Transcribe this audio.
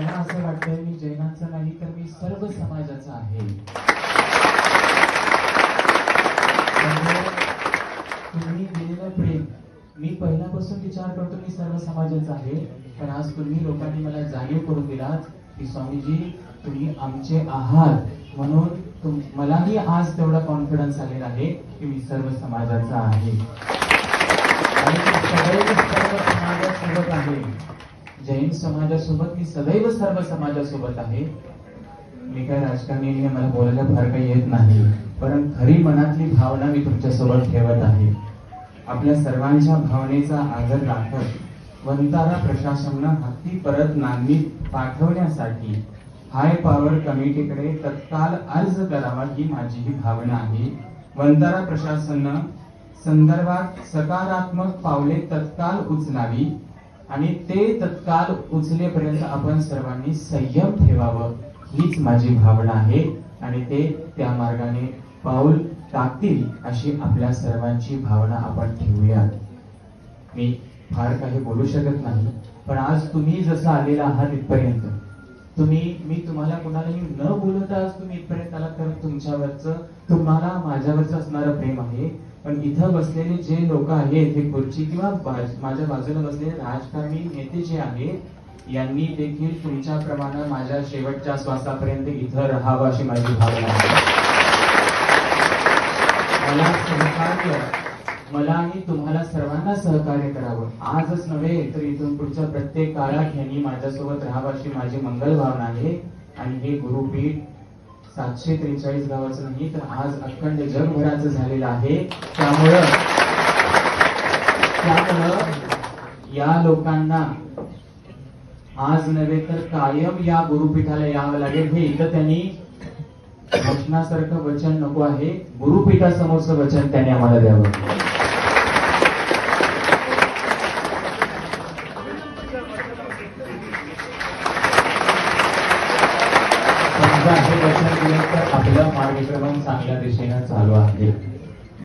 मला असं वाटतंय मी जैनांचा नाही तर मी सर्व समाजाचा आहे. तुम्ही दिलेलं प्रेम मी पहिल्यापासून विचार करतो मी सर्व समाजाचा आहे, पण आज तुम्ही लोकांनी मला जाणीव करून दिलात की स्वामीजी तुम्ही आमचे आहात, म्हणून मलाही आज तेवढा कॉन्फिडन्स आलेला आहे की मी सर्व समाजाचा आहे आणि सदैव सर्व समाजासोबत आहे. जैन समाजासोबत मी सदैव सर्व समाजासोबत आहे. मी काय राजकारणी नाही, मला बोलायला फार काही येत नाही, पण खरी मनातली भावना मी तुमच्यासोबत ठेवत आहे. आपल्या सर्वांच्या भावनेचा आदर राखत वंतारा प्रशासनानं हत्ती परत नांदी पाठवण्यासाठी हाय पॉवर कमिटीकडे तत्काळ अर्ज करावा ही माझी ही भावना आहे. वंतारा प्रशासनानं संदर्भात सकारात्मक पावले तत्काळ उचलावी आणि ते तत्काळ उचलेपर्यंत आपण सर्वांनी संयम ठेवावं हीच माझी भावना आहे आणि ते त्या मार्गाने पाऊल टाकतील अशी आपल्या सर्वांची भावना आपण ठेवूया. मी फार काही बोलू शकत नाही, पण आज तुम्ही जसं आलेला आहात इथपर्यंत, मी तुम्हाला कोणालाही न बोलता आज तुम्ही इथपर्यंत आलात, कारण तुम्हाला माझ्यावरचं असणारं प्रेम आहे. पण इथं बसलेले जे लोक आहेत हे खुर्ची किंवा माझ्या बाजूला बसलेले राजकारणी नेते जे आहेत यांनी देखील तुमच्याप्रमाणे माझ्या शेवटच्या श्वासापर्यंत इथं राहावं अशी माझी भावना आहे. मला आणि तुम्हाला सर्वांना सहकार्य करावं, आजच नव्हे तर इथून पुढच्या प्रत्येक काळात यांनी माझ्यासोबत राहावं अशी माझी मंगल भावना आहे. आणि हे गुरुपीठ 743 गावाचं नाही तर आज अखंड जगभराचं झालेलं आहे. त्यामुळं या लोकांना आज नव्हे तर कायम या गुरुपीठाला यावं लागेल. हे इथं त्यांनी भाषणासारखं वचन नको आहे, गुरुपीठासमोरचं वचन त्यांनी आम्हाला द्यावं. समजा हे वचन दिलं तर आपलं मार्गक्रमण चांगल्या दिशेनं चालू आहे.